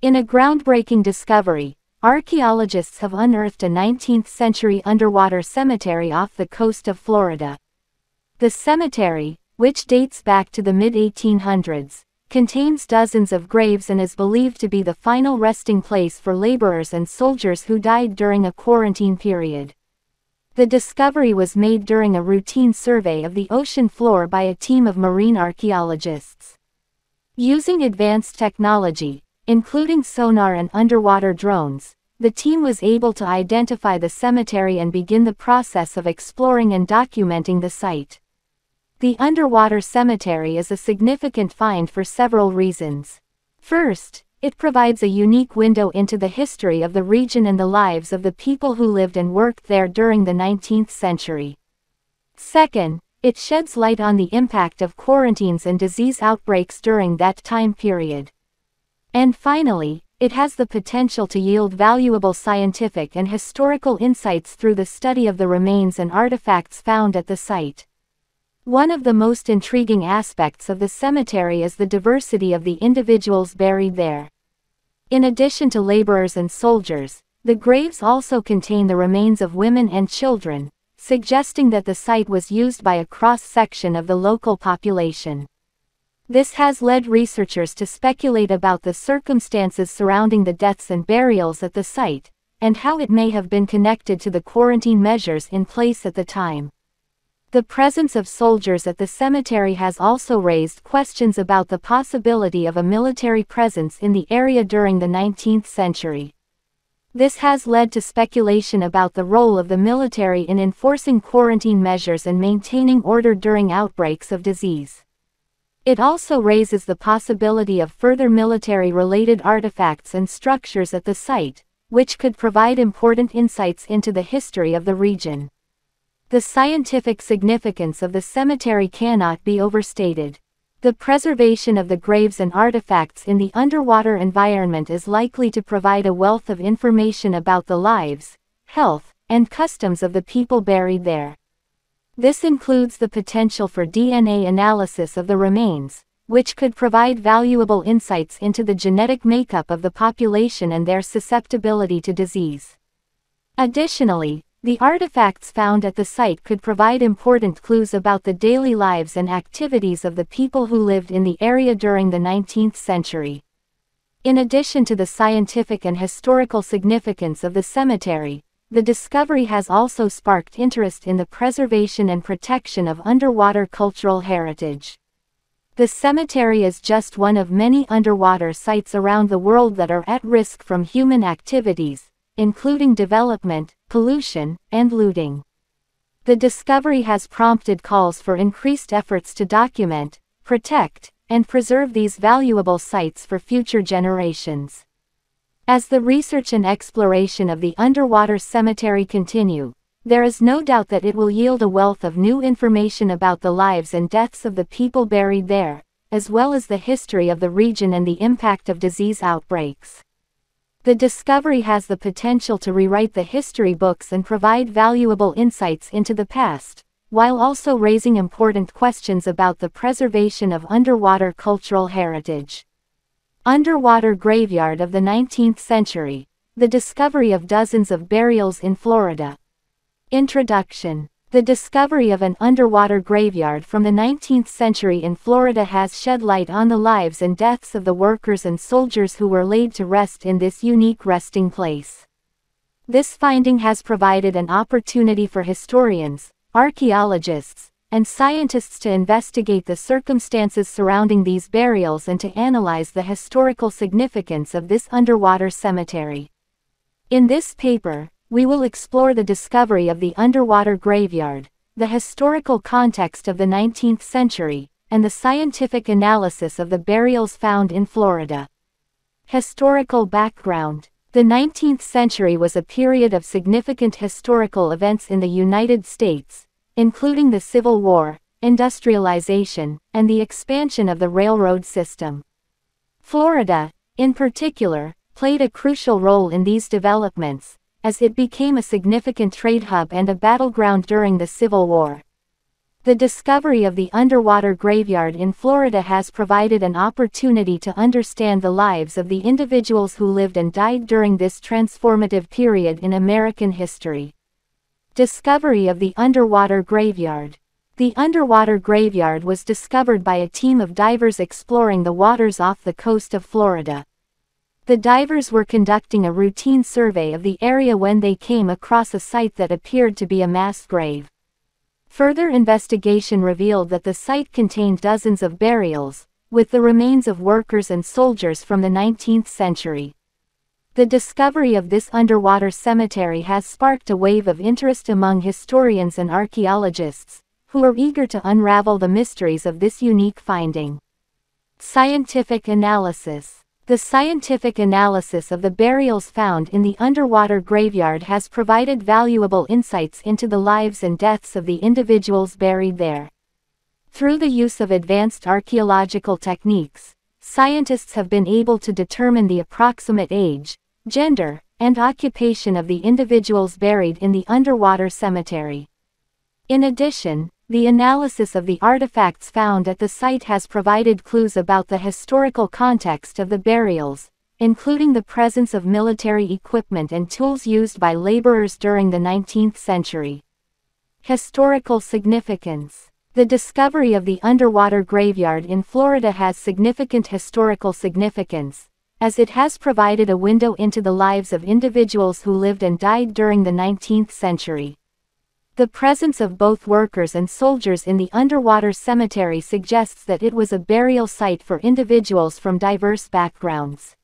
In a groundbreaking discovery, archaeologists have unearthed a 19th-century underwater cemetery off the coast of Florida. The cemetery, which dates back to the mid-1800s, contains dozens of graves and is believed to be the final resting place for laborers and soldiers who died during a quarantine period. The discovery was made during a routine survey of the ocean floor by a team of marine archaeologists. Using advanced technology, including sonar and underwater drones, the team was able to identify the cemetery and begin the process of exploring and documenting the site. The underwater cemetery is a significant find for several reasons. First, it provides a unique window into the history of the region and the lives of the people who lived and worked there during the 19th century. Second, it sheds light on the impact of quarantines and disease outbreaks during that time period. And finally, it has the potential to yield valuable scientific and historical insights through the study of the remains and artifacts found at the site. One of the most intriguing aspects of the cemetery is the diversity of the individuals buried there. In addition to laborers and soldiers, the graves also contain the remains of women and children, suggesting that the site was used by a cross-section of the local population. This has led researchers to speculate about the circumstances surrounding the deaths and burials at the site, and how it may have been connected to the quarantine measures in place at the time. The presence of soldiers at the cemetery has also raised questions about the possibility of a military presence in the area during the 19th century. This has led to speculation about the role of the military in enforcing quarantine measures and maintaining order during outbreaks of disease. It also raises the possibility of further military-related artifacts and structures at the site, which could provide important insights into the history of the region. The scientific significance of the cemetery cannot be overstated. The preservation of the graves and artifacts in the underwater environment is likely to provide a wealth of information about the lives, health, and customs of the people buried there. This includes the potential for DNA analysis of the remains, which could provide valuable insights into the genetic makeup of the population and their susceptibility to disease. Additionally, the artifacts found at the site could provide important clues about the daily lives and activities of the people who lived in the area during the 19th century. In addition to the scientific and historical significance of the cemetery, the discovery has also sparked interest in the preservation and protection of underwater cultural heritage. The cemetery is just one of many underwater sites around the world that are at risk from human activities, including development, pollution, and looting. The discovery has prompted calls for increased efforts to document, protect, and preserve these valuable sites for future generations. As the research and exploration of the underwater cemetery continue, there is no doubt that it will yield a wealth of new information about the lives and deaths of the people buried there, as well as the history of the region and the impact of disease outbreaks. The discovery has the potential to rewrite the history books and provide valuable insights into the past, while also raising important questions about the preservation of underwater cultural heritage. Underwater graveyard of the 19th century, the discovery of dozens of burials in Florida. Introduction. The discovery of an underwater graveyard from the 19th century in Florida has shed light on the lives and deaths of the workers and soldiers who were laid to rest in this unique resting place. This finding has provided an opportunity for historians, archaeologists, and scientists to investigate the circumstances surrounding these burials and to analyze the historical significance of this underwater cemetery. In this paper, we will explore the discovery of the underwater graveyard, the historical context of the 19th century, and the scientific analysis of the burials found in Florida. Historical background. The 19th century was a period of significant historical events in the United States, including the Civil War, industrialization, and the expansion of the railroad system. Florida, in particular, played a crucial role in these developments, as it became a significant trade hub and a battleground during the Civil War. The discovery of the underwater graveyard in Florida has provided an opportunity to understand the lives of the individuals who lived and died during this transformative period in American history. Discovery of the underwater graveyard. The underwater graveyard was discovered by a team of divers exploring the waters off the coast of Florida. The divers were conducting a routine survey of the area when they came across a site that appeared to be a mass grave. Further investigation revealed that the site contained dozens of burials, with the remains of workers and soldiers from the 19th century. The discovery of this underwater cemetery has sparked a wave of interest among historians and archaeologists, who are eager to unravel the mysteries of this unique finding. Scientific analysis. The scientific analysis of the burials found in the underwater graveyard has provided valuable insights into the lives and deaths of the individuals buried there. Through the use of advanced archaeological techniques, scientists have been able to determine the approximate age, gender, and occupation of the individuals buried in the underwater cemetery. In addition, the analysis of the artifacts found at the site has provided clues about the historical context of the burials, including the presence of military equipment and tools used by laborers during the 19th century. Historical significance. The discovery of the underwater graveyard in Florida has significant historical significance, as it has provided a window into the lives of individuals who lived and died during the 19th century. The presence of both workers and soldiers in the underwater cemetery suggests that it was a burial site for individuals from diverse backgrounds.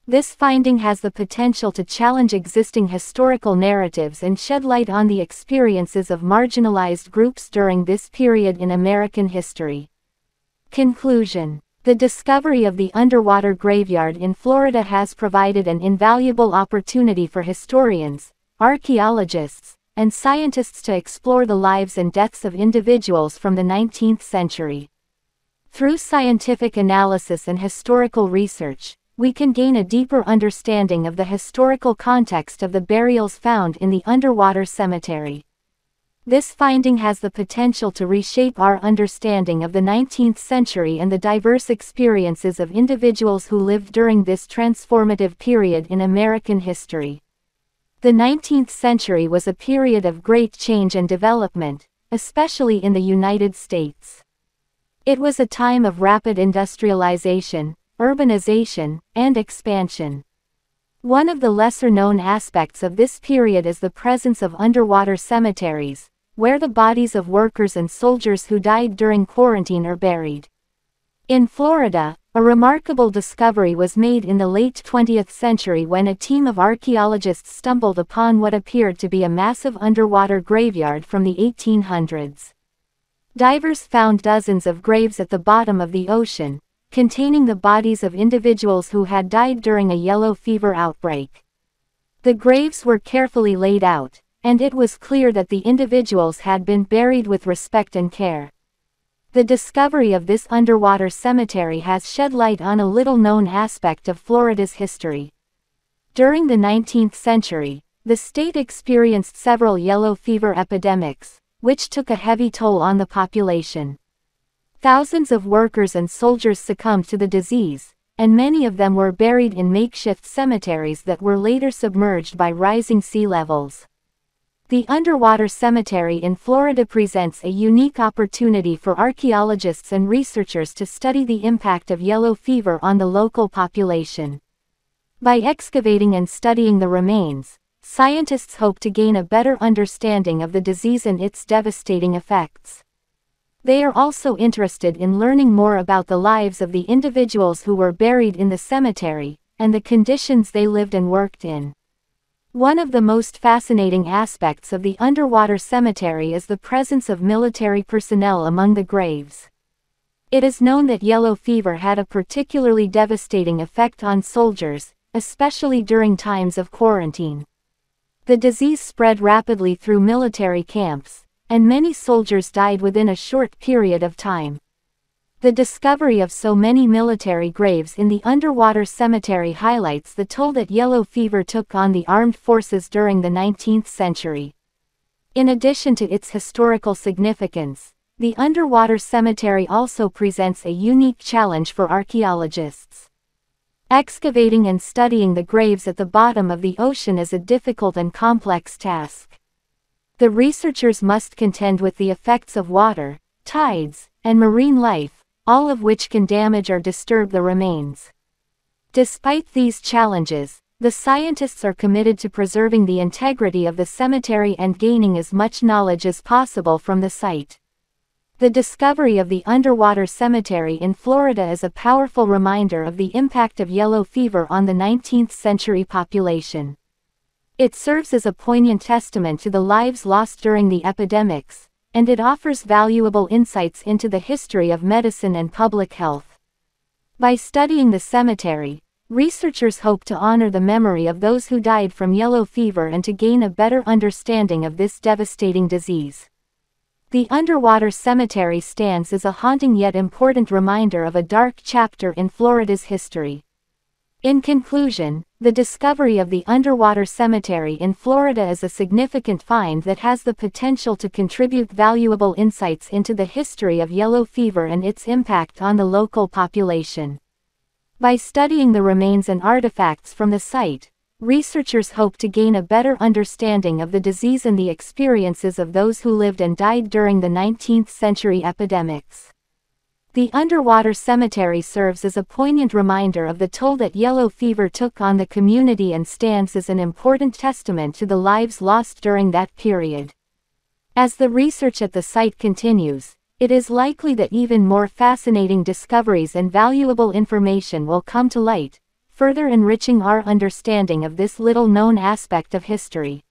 This finding has the potential to challenge existing historical narratives and shed light on the experiences of marginalized groups during this period in American history. Conclusion. The discovery of the underwater graveyard in Florida has provided an invaluable opportunity for historians, archaeologists, and scientists to explore the lives and deaths of individuals from the 19th century. Through scientific analysis and historical research, we can gain a deeper understanding of the historical context of the burials found in the underwater cemetery. This finding has the potential to reshape our understanding of the 19th century and the diverse experiences of individuals who lived during this transformative period in American history. The 19th century was a period of great change and development, especially in the United States. It was a time of rapid industrialization, urbanization, and expansion. One of the lesser-known aspects of this period is the presence of underwater cemeteries, where the bodies of workers and soldiers who died during quarantine are buried. In Florida, a remarkable discovery was made in the late 20th century when a team of archaeologists stumbled upon what appeared to be a massive underwater graveyard from the 1800s. Divers found dozens of graves at the bottom of the ocean, containing the bodies of individuals who had died during a yellow fever outbreak. The graves were carefully laid out, and it was clear that the individuals had been buried with respect and care. The discovery of this underwater cemetery has shed light on a little-known aspect of Florida's history. During the 19th century, the state experienced several yellow fever epidemics, which took a heavy toll on the population. Thousands of workers and soldiers succumbed to the disease, and many of them were buried in makeshift cemeteries that were later submerged by rising sea levels. The underwater cemetery in Florida presents a unique opportunity for archaeologists and researchers to study the impact of yellow fever on the local population. By excavating and studying the remains, scientists hope to gain a better understanding of the disease and its devastating effects. They are also interested in learning more about the lives of the individuals who were buried in the cemetery, and the conditions they lived and worked in. One of the most fascinating aspects of the underwater cemetery is the presence of military personnel among the graves. It is known that yellow fever had a particularly devastating effect on soldiers, especially during times of quarantine. The disease spread rapidly through military camps, and many soldiers died within a short period of time. The discovery of so many military graves in the underwater cemetery highlights the toll that yellow fever took on the armed forces during the 19th century. In addition to its historical significance, the underwater cemetery also presents a unique challenge for archaeologists. Excavating and studying the graves at the bottom of the ocean is a difficult and complex task. The researchers must contend with the effects of water, tides, and marine life, all of which can damage or disturb the remains. Despite these challenges, the scientists are committed to preserving the integrity of the cemetery and gaining as much knowledge as possible from the site. The discovery of the underwater cemetery in Florida is a powerful reminder of the impact of yellow fever on the 19th century population. It serves as a poignant testament to the lives lost during the epidemics, and it offers valuable insights into the history of medicine and public health. By studying the cemetery, researchers hope to honor the memory of those who died from yellow fever and to gain a better understanding of this devastating disease. The underwater cemetery stands as a haunting yet important reminder of a dark chapter in Florida's history. In conclusion, the discovery of the underwater cemetery in Florida is a significant find that has the potential to contribute valuable insights into the history of yellow fever and its impact on the local population. By studying the remains and artifacts from the site, researchers hope to gain a better understanding of the disease and the experiences of those who lived and died during the 19th century epidemics. The underwater cemetery serves as a poignant reminder of the toll that yellow fever took on the community and stands as an important testament to the lives lost during that period. As the research at the site continues, it is likely that even more fascinating discoveries and valuable information will come to light, further enriching our understanding of this little-known aspect of history.